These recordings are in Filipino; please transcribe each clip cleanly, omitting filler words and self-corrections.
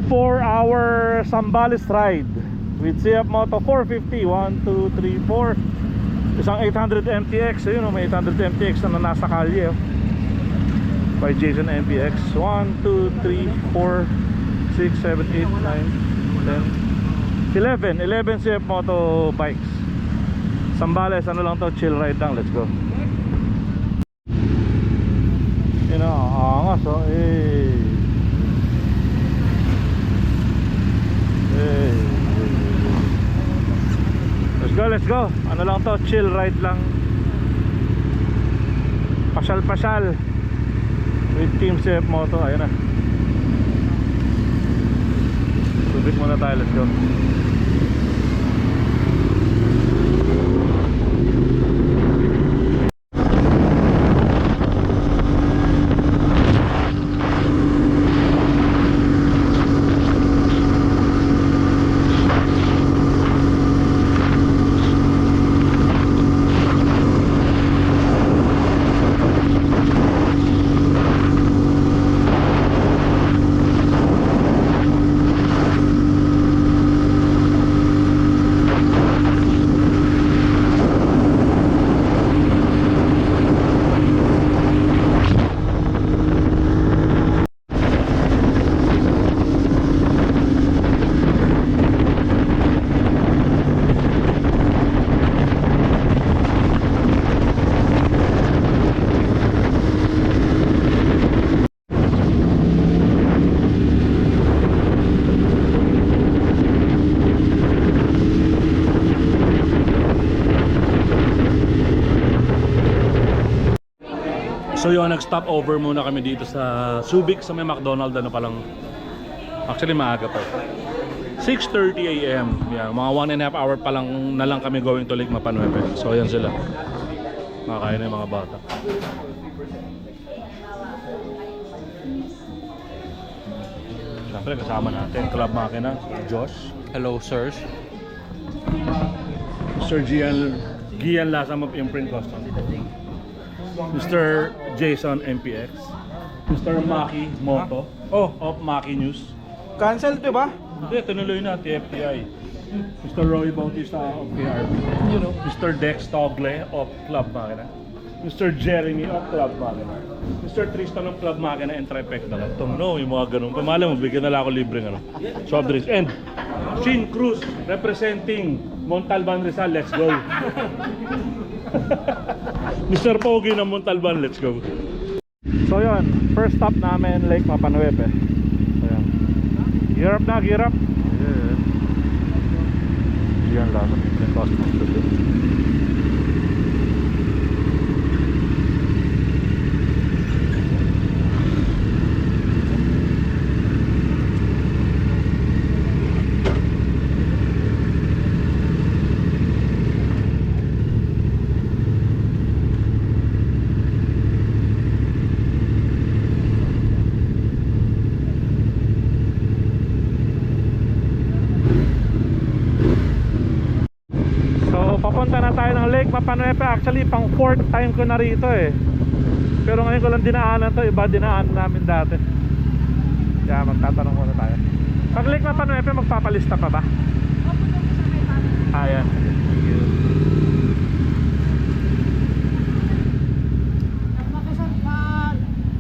4-hour Zambales ride with CF Moto 450. 1, 2, 3, 4. Isang 800 MTX. Ayun o, may 800 MTX na nasa kalye by Jason MPX. 1, 2, 3, 4, 6, 7, 8, 9, 10, 11 CF Moto bikes. Zambales, ano lang to, chill ride lang. Let's go. Yun o, angas o. Let's go. Ano lang to, chill ride lang. Pasyal-pasyal with Team CF Moto. Ayun na. Subik muna tayo, let's go. So yun, nag-stop over muna kami dito sa Subic sa may McDonald's. Ano pa lang, actually maaga pa, 6:30 AM. Yeah, mga 1.5 hour pa lang na lang kami going to Lake Mapanueve. So yan sila, makakain na yung mga bata. Siyempre kasama natin Club Makina, Josh. Hello, sirs. Sir Gian Lasam of Imprint Custom, Mr. Jason MPX, Mr. Maki Moto of Maki News. Cancel, di ba? Hindi, tinuloy na, TFTI. Mr. Roy Bautista of KRP, Mr. Dex Togle of Club Makina, Mr. Jeremy of Club Makina, Mr. Tristan of Club Makina and Trifecta lang. No, yung mga ganun. Pamahala mo, bigyan na lang ako libre ng soft drinks. And Shin Cruz representing Montalban Rizal. Let's go. Mr. Pogi ng Montalban, let's go. So yun, first stop namin Lake Mapanueve. So yun, gear up na, gear up. Yan lang, yung custom studio. Papunta na tayo ng Lake Mapanueve. Actually pang 4th time ko na rito eh. Pero ngayon ko lang dinaanan to. Iba dinaanan namin dati. Kaya magtatanong muna tayo. Pag Lake Mapanueve magpapalista pa ba? Ayan. Thank you.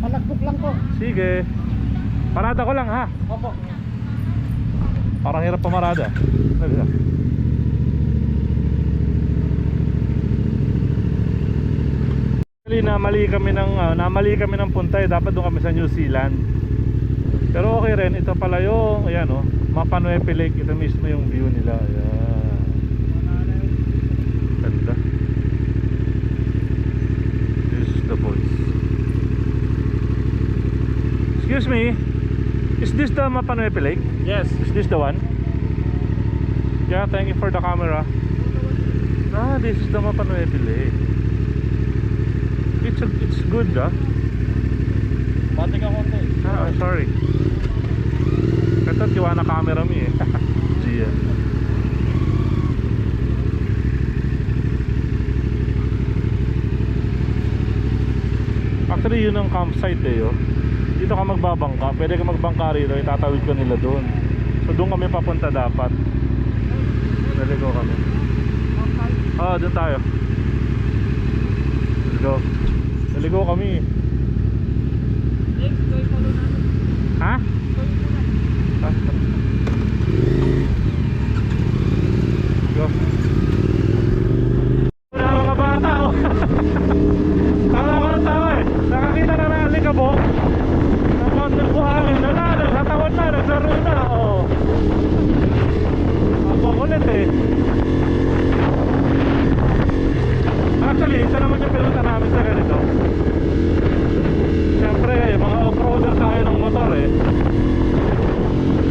Palagbok lang po. Sige. Parada ko lang ha. Opo. Parang hirap pamarada. Namali kami ng punta eh. Dapat doon kami sa New Zealand. Pero okay rin. Ito pala yung ayan o, Mapanueve Lake. Ito mismo yung view nila. Ayan. Ganda. This is the voice. Excuse me, is this the Mapanueve Lake? Yes. Is this the one? Yeah, thank you for the camera. Ah, this is the Mapanueve Lake. It's good Pati ka konti. Ah, sorry. Ito tiwa na camera mo eh. Gian. Actually yun ang campsite eh oh. dito ka magbabangka, pwede ka magbangka rito, itatawid ko nila doon. So doon kami papunta dapat. Naligo kami. Doon tayo. Let's go. Naligo kami. Ha? Go. Wala mga bata oh. Tawa ko ng tawa eh. Nakakita na ng alikabok. Nakakondol buhangin na na. Nagsatawan na. Naglaro na. Oh. Ako ulit eh. Actually, ito naman yung pinuta namin sa ganito. Siyempre, mga off-roader tayo ng motor eh.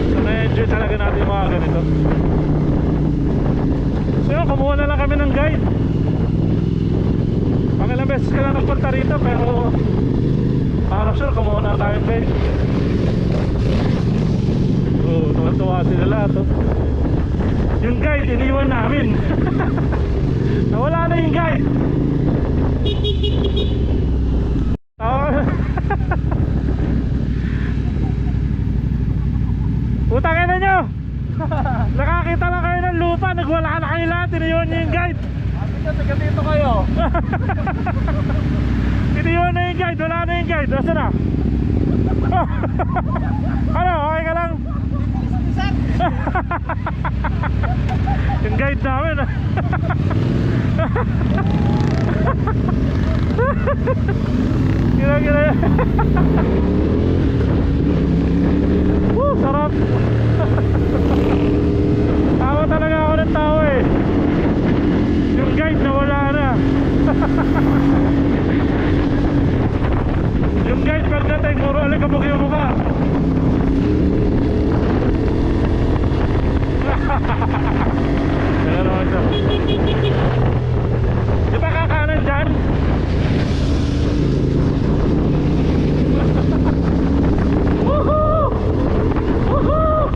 So na-enjoy talaga natin yung mga ganito. So yun, kumuha na lang kami ng guide. Pangilang beses ka na nagpunta rito, pero parang sure kumuha na tayong guide. Oo, tuwa-tuwa sila lahat oh. Yung guide, iniwan namin. Nawala na yung guide. Utangin na nyo. Nakakita lang kayo ng lupa, nagwala na kayo lahat, iniwan nyo yung guide. Taga dito kayo. Iniwan na yung guide, wala na yung guide. Nasa na? Ano, okay ka lang? Yung guide namin Gila-gila yan. Sarap. Tawa talaga ako ng tawa eh. Yung guide na wala na. Yung guide pagdating, puro alikabok yung mukha. Ayan naman siya. Di ba kakanan dyan? Woohoo! Woohoo!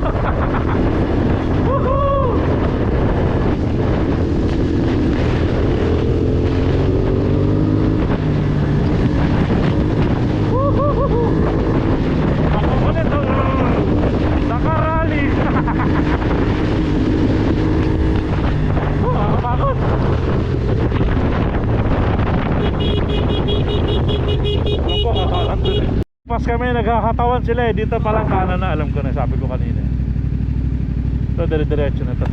Woohoo! Woohoo! Ako ulit nakarally. Bakit? Ako kakalat dun eh. Pas kami nagkakatawan sila eh. Dito palang kanan na, alam ko na, sabi ko kanina. Ito, dire-diretso na to.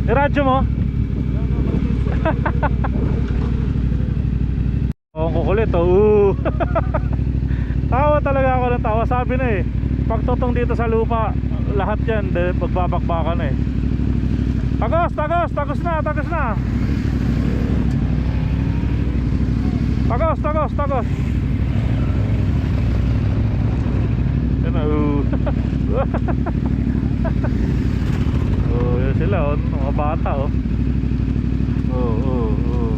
Iradyo mo? Oo, kukulit oh. Tawa talaga ako ng tawa. Sabi na eh, pagtutong dito sa lupa, lahat yan pagbabakbakan eh. Tagos, tagos, tagos na, tagos na. Tagos, tagos, tagos. Yan na, oh, yun sila oh, mga bata oh. Oh.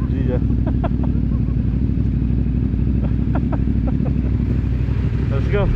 Gia. Let's go.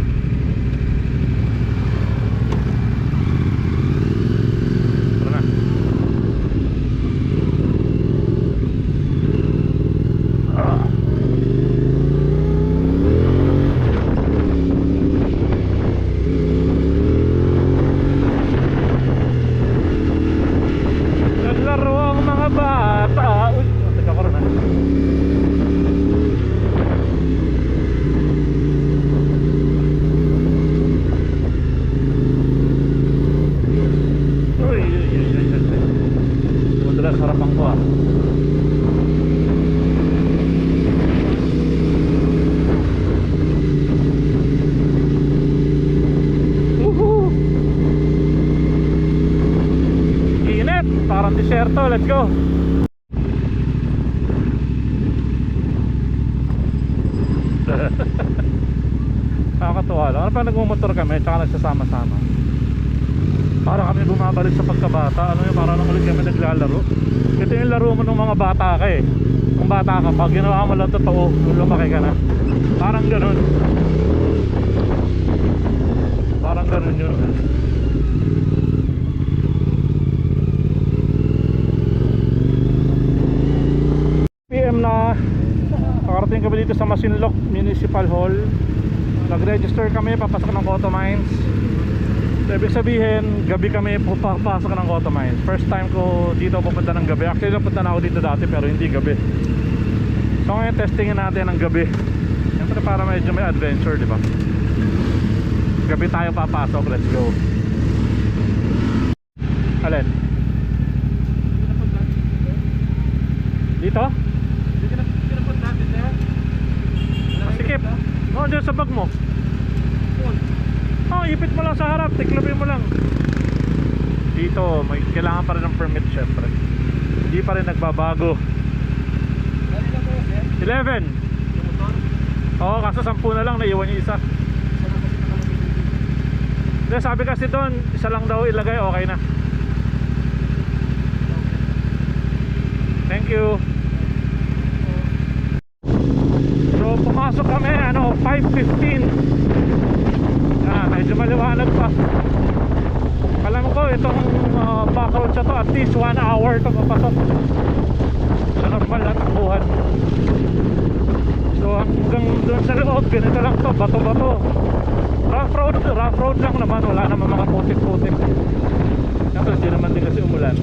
Parang disyerto, let's go. Nakakatuwa lang. Ano pa nagmumotor kami tsaka nagsasama-sama. Para kami bumabalik sa pagkabata. Ano yun, para nang ulit kami naglalaro. Ito yung laro mo ng mga bata ka eh. Kung bata ka, pag ginawa mo lang totoo, lumaki ka na. Parang ganun. Parang ganun yun. PM na. Nakarating kami dito dito sa Masinloc Municipal Hall. Nag-register kami papasok ng Cotomines. So, ibig sabihin, gabi kami papasok ng Cotomines. First time ko dito pupunta ng gabi. Actually, napunta na ako dito dati pero hindi gabi. So ngayon, testingin natin ng gabi. Siyempre para medyo may adventure, di ba? Gabi tayo papasok. Let's go. Alin? Dito? Sikip. Oo, dyan sa bag mo. Oh, ipit mo lang sa harap, tiklopin mo lang. Dito, may kailangan pa rin ng permit syempre. Hindi pa rin nagbabago. 11. Oo, kaso 10 na lang, naiwan yung isa. Hindi, sabi kasi doon, isa lang daw ilagay, okay na. Thank you. So, pumasok kami, 5:15. Medyo maliwanag pa. Alam ko itong back road siya to, at least 1 hour to papasok sa normal na takbuhan. So hanggang doon sa loob, ganito lang to, bato-bato. Rough road lang naman, wala naman mga putik-putik. Tapos di naman din kasi umulan.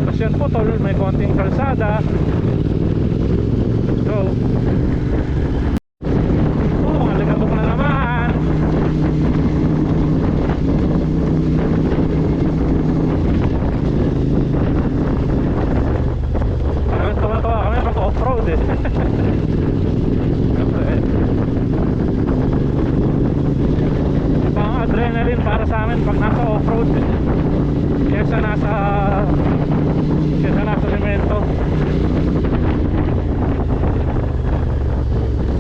Tapos yan po tol, may konting kalsada. Let's go. Mga ligabok na naman. Tawa-tawa kami pag off-road eh. Pang adrenaline para sa amin pag nasa off-road kesa nasa semento.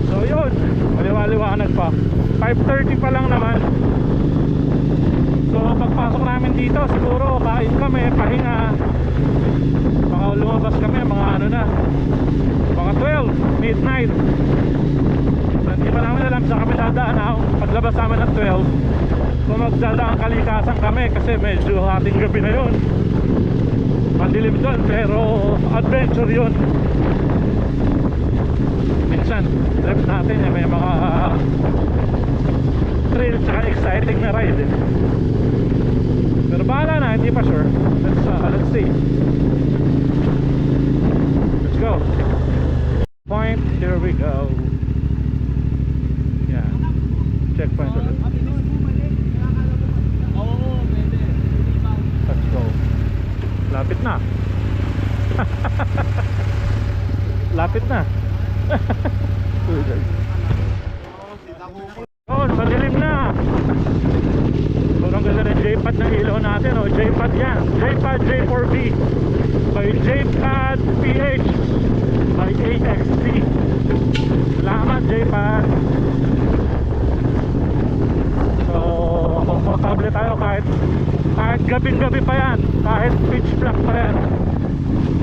So yun, maliwaliwanag pa. 5:30 pa lang naman. So pagpasok namin dito siguro kain kami, pahinga. Baka lumabas kami mga baka 12, midnight. So hindi pa namin alam saan kami dadaan. Paglabas namin ng 12, kung magdadaan kalikasan kami kasi medyo hating gabi na yun. Madilim doon pero adventure yun. Minsan trip natin may mga thrill tsaka exciting na ride eh. Pero bahala na, hindi pa sure. Let's see. Let's go. Point, here we go. Yeah. Checkpoint ulit. Let's go. Lapit na. Lapit na. Oh, madilim na. Sobrang ganda ng J-pad ng ilaw natin. Oh, J-pad yan. J-pad J4V by J-pad PH by AXT. Salamat J-pad. So komportable tayo kahit gabing-gabi pa yan, kahit pitch black pa yan.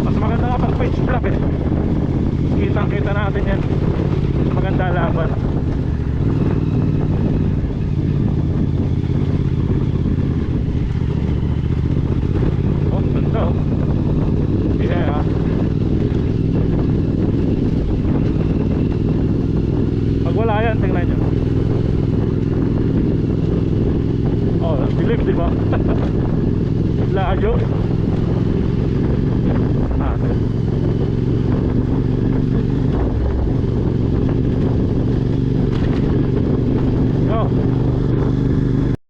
Mas maganda nga pag pitch black eh, kitang-kita natin yan. Mas maganda laban. Oh, ganda oh. Yeah. Pag wala yan, tingnan nyo. Oh, dilim diba? Layo.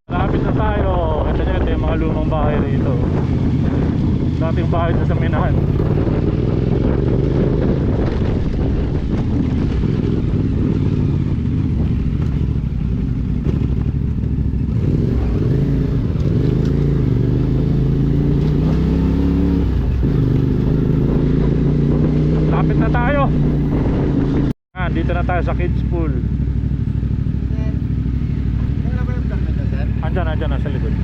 Malapit na tayo. Ito yung mga lumang bahay rito. Dating bahay sa Minahan. Lapit na tayo. Dito na tayo sa kids pool. Andyan na sa likod.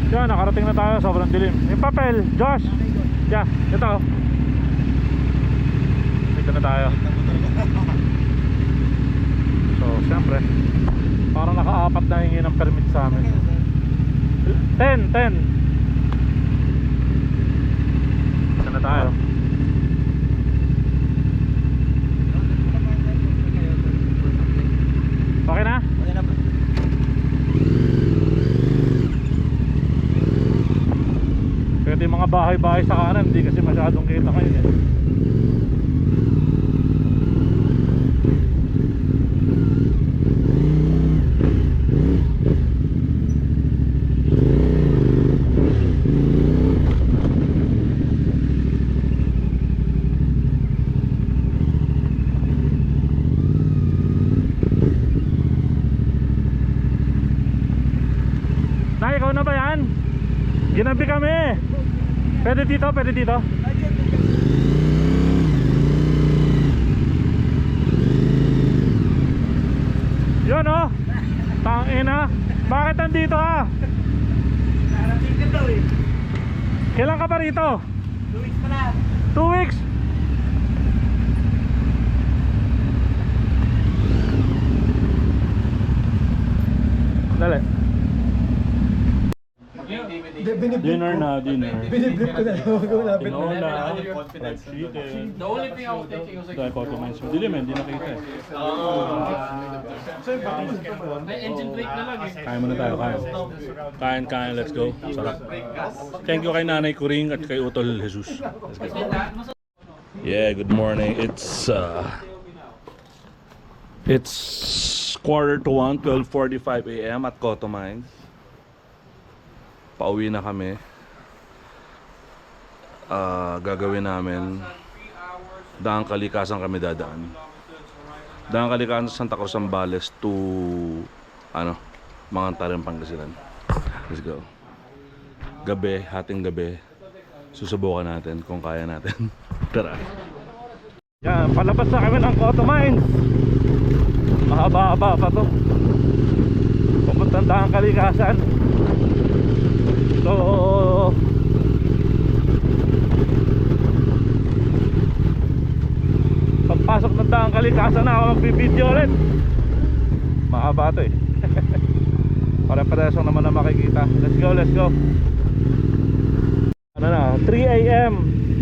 Yan, nakarating na tayo. Sobrang dilim. Yung papel, Josh. Yeah, ito. Dito na tayo. So, siyempre parang naka-apat na hingi ng permit sa amin. 10. Dito na tayo. bahay-bahay sa kanan, hindi kasi masyadong kita ngayon eh. Nay, ikaw na ba yan? Ginabi kami. Pwede dito, pwede dito. Yun oh. Tangina. Bakit nandito ka? Narating ka daw eh. Kailan ka pa rito? 2 weeks pa na. 2 weeks? Dali. Dinner na, dinner. Biniblip ko na lang. Malapit na. Tinola, fried chicken. The only thing I was thinking was like, Dahil ko kumain sa dilim eh, hindi nakita eh. may engine brake na lang eh. Kain muna tayo, kain. Kain, kain, let's go. Sarap. Thank you kay Nanay Kuring at kay Utol Jesus. Yeah, good morning. It's 1:45, 12:45 a.m. at Cotto Mines. Pauwi na kami. Gagawin namin Daang Kalikasan kami dadaan. Daang Kalikasan Santa Cruz Zambales to mga Tarim, Pangasinan. Let's go. Gabi, hating gabi. Susubukan natin kung kaya natin. Tara. Yan, palabas na kami ng Cotto Mines. Mahaba-haba pa to. Pupuntang Daang Kalikasan. So pagpasok ng Daang Kalikasan na ako magbibideo ulit. Mahaba to eh. Pare-pareso naman na makikita. Let's go, let's go. Ano na, 3 AM.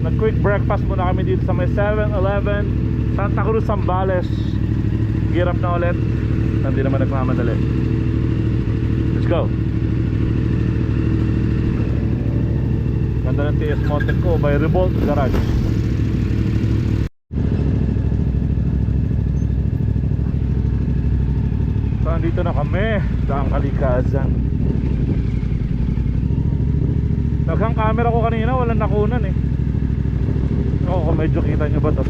Nag-quick breakfast muna kami dito sa may 7-Eleven Santa Cruz Zambales. Girap na ulit. Hindi naman nagmamadali. Let's go. Ganda ng TS Motek ko by Revolt Garage. So andito na kami, Daang Kalikasan. Naghang camera ko kanina, walang nakunan eh. Oo, kung medyo kita nyo ba to.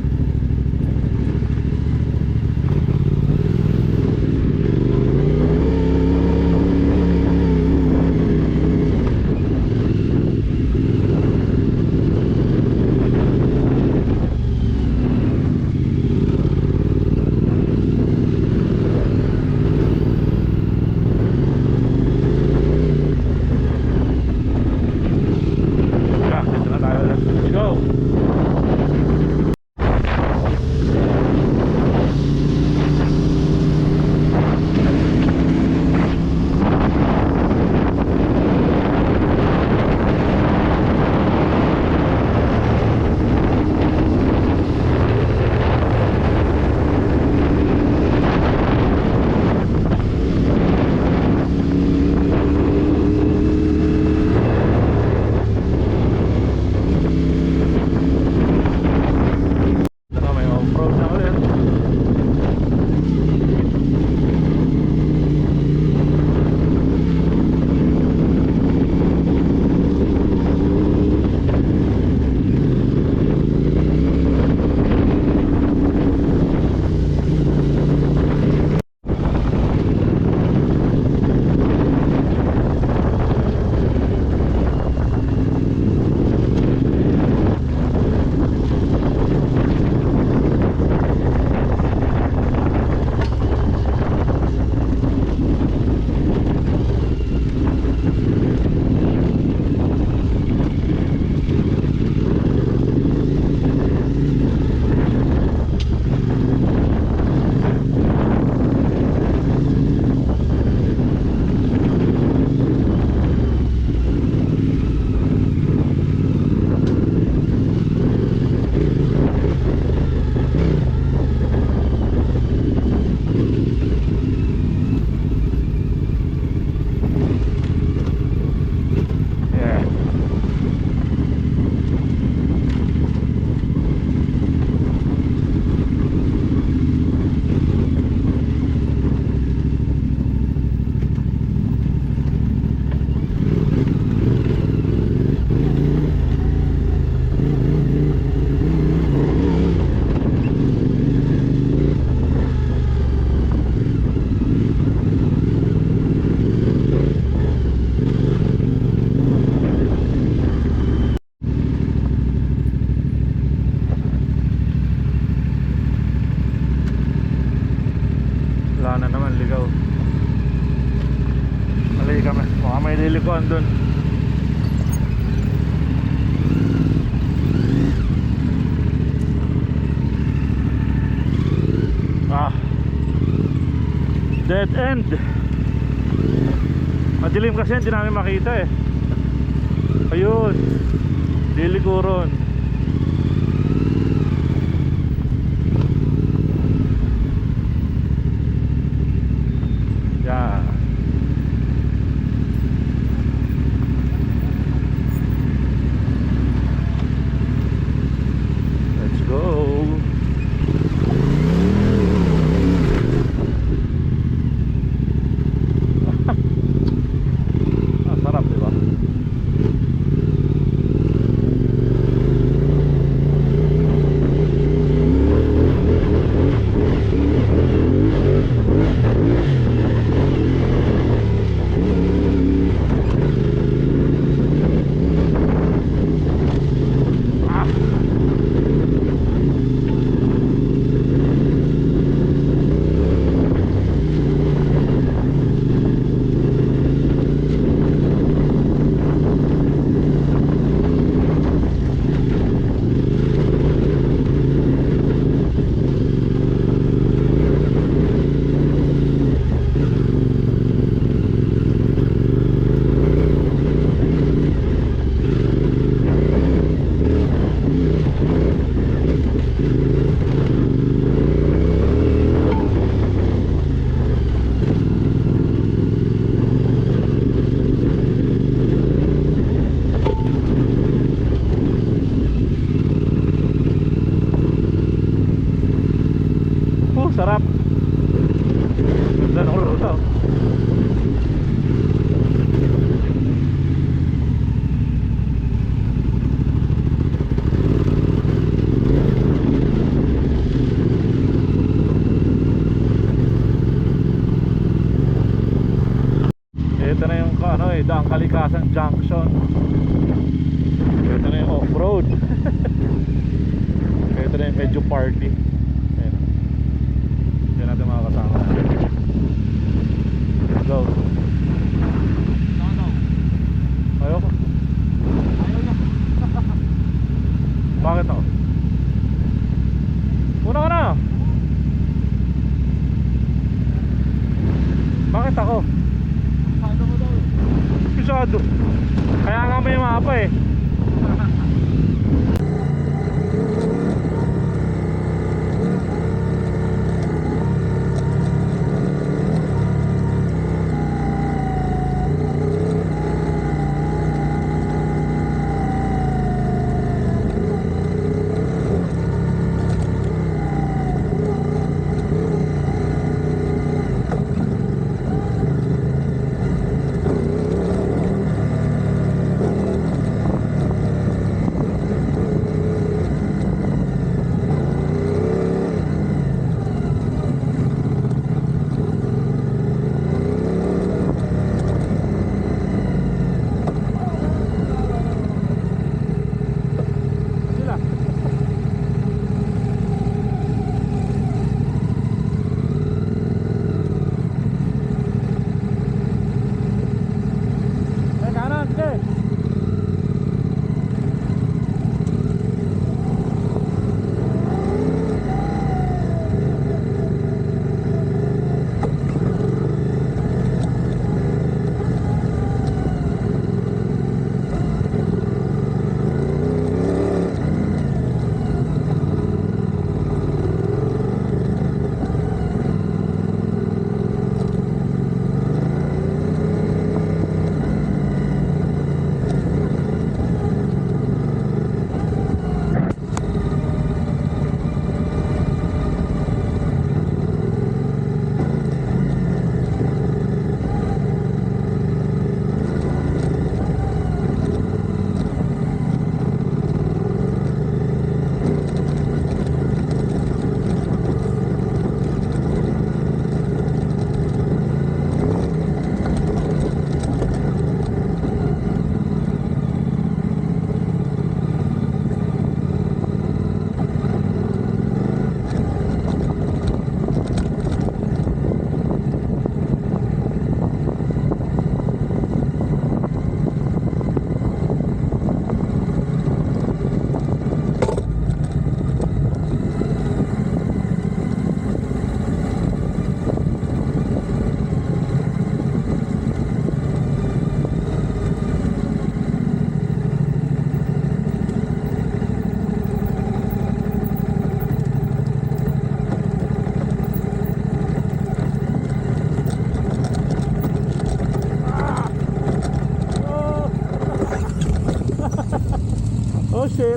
ligaw. Mali kami. Baka may lilikuan dun. Ah, dead end. Madilim kasi hindi namin makita eh. Ayun, lilikuron. Yeah. Let's go. Ah, sarap, di ba? Sarap. Ganda ng ruta. Ito na yung Daang Kalikasan Junction. Ito na yung off-road. Ito na yung medyo party. Yan natin mga kasama natin. Go. No. Ayoko. Ayaw niya. Bakit ako? Una ka na. Bakit ako? Paano mo daw? Pisado. Kaya nga may mapa eh.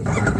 yun.